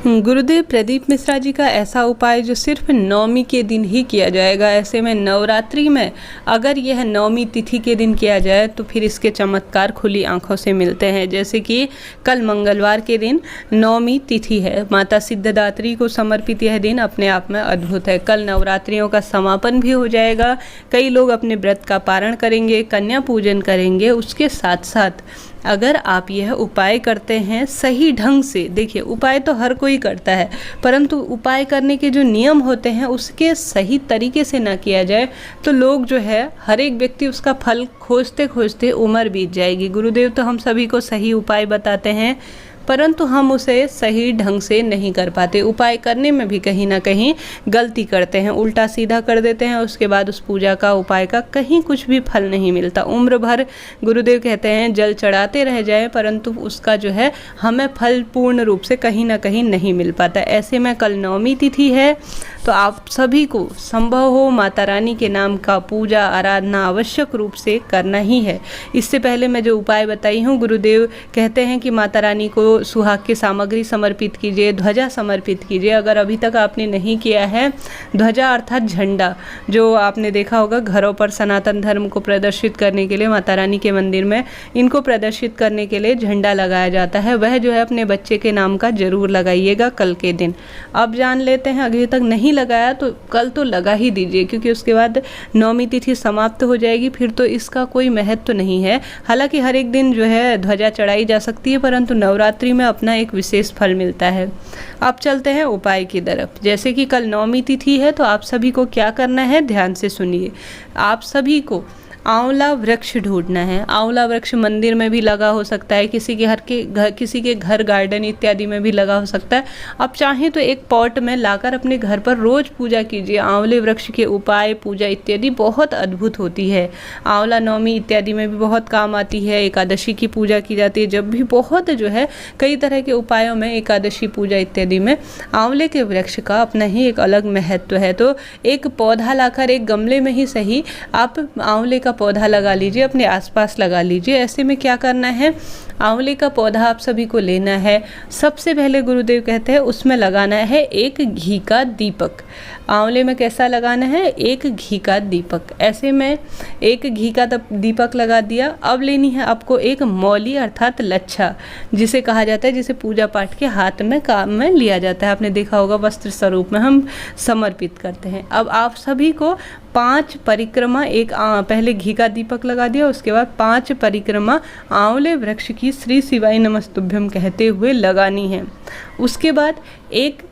गुरुदेव प्रदीप मिश्रा जी का ऐसा उपाय जो सिर्फ नवमी के दिन ही किया जाएगा। ऐसे में नवरात्रि में अगर यह नवमी तिथि के दिन किया जाए तो फिर इसके चमत्कार खुली आंखों से मिलते हैं। जैसे कि कल मंगलवार के दिन नवमी तिथि है, माता सिद्धदात्री को समर्पित यह दिन अपने आप में अद्भुत है। कल नवरात्रियों का समापन भी हो जाएगा। कई लोग अपने व्रत का पारण करेंगे, कन्या पूजन करेंगे। उसके साथ साथ अगर आप यह उपाय करते हैं सही ढंग से, देखिए उपाय तो हर कोई करता है, परंतु उपाय करने के जो नियम होते हैं उसके सही तरीके से ना किया जाए तो लोग जो है हर एक व्यक्ति उसका फल खोजते खोजते उम्र बीत जाएगी। गुरुदेव तो हम सभी को सही उपाय बताते हैं, परंतु हम उसे सही ढंग से नहीं कर पाते। उपाय करने में भी कहीं ना कहीं गलती करते हैं, उल्टा सीधा कर देते हैं। उसके बाद उस पूजा का, उपाय का कहीं कुछ भी फल नहीं मिलता। उम्र भर गुरुदेव कहते हैं जल चढ़ाते रह जाए, परंतु उसका जो है हमें फल पूर्ण रूप से कहीं ना कहीं नहीं मिल पाता। ऐसे में कल नवमी तिथि है तो आप सभी को संभव हो माता रानी के नाम का पूजा आराधना आवश्यक रूप से करना ही है। इससे पहले मैं जो उपाय बताई हूँ, गुरुदेव कहते हैं कि माता रानी को सुहाग की सामग्री समर्पित कीजिए, ध्वजा समर्पित कीजिए। अगर अभी तक आपने नहीं किया है, ध्वजा अर्थात झंडा, जो आपने देखा होगा घरों पर सनातन धर्म को प्रदर्शित करने के लिए माता रानी के मंदिर में इनको प्रदर्शित करने के लिए झंडा लगाया जाता है, वह जो है अपने बच्चे के नाम का जरूर लगाइएगा कल के दिन। अब जान लेते हैं, अभी तक नहीं लगाया तो कल तो लगा ही दीजिए, क्योंकि उसके बाद नवमी तिथि समाप्त हो जाएगी, फिर तो इसका कोई महत्व नहीं है। हालांकि हर एक दिन जो है ध्वजा चढ़ाई जा सकती है, परंतु नवरात्रि में अपना एक विशेष फल मिलता है। अब चलते हैं उपाय की तरफ। जैसे कि कल नवमी तिथि है तो आप सभी को क्या करना है, ध्यान से सुनिए। आप सभी को आंवला वृक्ष ढूंढना है। आंवला वृक्ष मंदिर में भी लगा हो सकता है, किसी के घर गार्डन इत्यादि में भी लगा हो सकता है। आप चाहें तो एक पॉट में लाकर अपने घर पर रोज पूजा कीजिए। आंवले वृक्ष के उपाय, पूजा इत्यादि बहुत अद्भुत होती है। आंवला नवमी इत्यादि में भी बहुत काम आती है। एकादशी की पूजा की जाती है, जब भी बहुत जो है कई तरह के उपायों में, एकादशी पूजा इत्यादि में आंवले के वृक्ष का अपना ही एक अलग महत्व है। तो एक पौधा लाकर एक गमले में ही सही आप आंवले का पौधा लगा लीजिए, अपने आसपास लगा लीजिए। ऐसे में क्या करना है, आंवले का पौधा आप सभी को लेना है। सबसे पहले गुरुदेव कहते हैं उसमें लगाना है एक घी का दीपक। आंवले में कैसा लगाना है, एक घी का दीपक। ऐसे में एक घी का दीपक लगा दिया। अब लेनी है आपको एक मौली अर्थात लच्छा, जिसे कहा जाता है, जिसे पूजा पाठ के हाथ में काम में लिया जाता है। आपने देखा होगा वस्त्र स्वरूप में हम समर्पित करते हैं। अब आप सभी को 5 परिक्रमा, एक पहले घी का दीपक लगा दिया, उसके बाद 5 परिक्रमा आंवले वृक्ष की श्री शिवाय नमस्तुभ्यम कहते हुए लगानी है। उसके बाद एक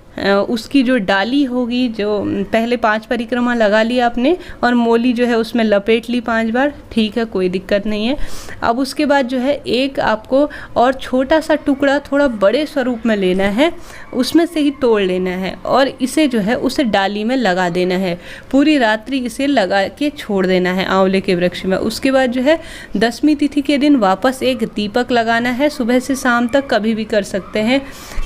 उसकी जो डाली होगी, जो पहले 5 परिक्रमा लगा ली आपने और मोली जो है उसमें लपेट ली 5 बार, ठीक है, कोई दिक्कत नहीं है। अब उसके बाद जो है एक आपको और छोटा सा टुकड़ा थोड़ा बड़े स्वरूप में लेना है, उसमें से ही तोड़ लेना है और इसे जो है उस डाली में लगा देना है। पूरी रात्रि इसे लगा के छोड़ देना है आंवले के वृक्ष में। उसके बाद जो है 10वीं तिथि के दिन वापस एक दीपक लगाना है, सुबह से शाम तक कभी भी कर सकते हैं।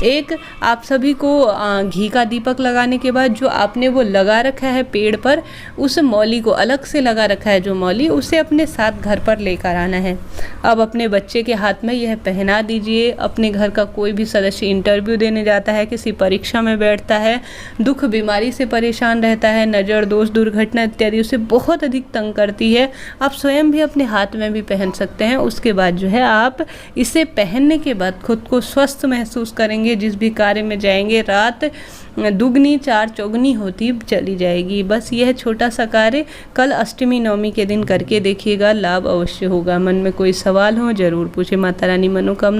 एक आप सभी को घी का दीपक लगाने के बाद जो आपने वो लगा रखा है पेड़ पर, उस मौली को अलग से लगा रखा है, जो मौली, उसे अपने साथ घर पर लेकर आना है। अब अपने बच्चे के हाथ में यह पहना दीजिए। अपने घर का कोई भी सदस्य इंटरव्यू देने जाता है, किसी परीक्षा में बैठता है, दुख बीमारी से परेशान रहता है, नज़र दोष दुर्घटना इत्यादि उसे बहुत अधिक तंग करती है, आप स्वयं भी अपने हाथ में भी पहन सकते हैं। उसके बाद जो है आप इसे पहनने के बाद खुद को स्वस्थ महसूस करेंगे। जिस भी कार्य में जाएंगे रात दुगनी 4 चौगनी होती चली जाएगी। बस यह छोटा सा कार्य कल अष्टमी नवमी के दिन करके देखिएगा, लाभ अवश्य होगा। मन में कोई सवाल हो जरूर पूछे। माता रानी मनोकामना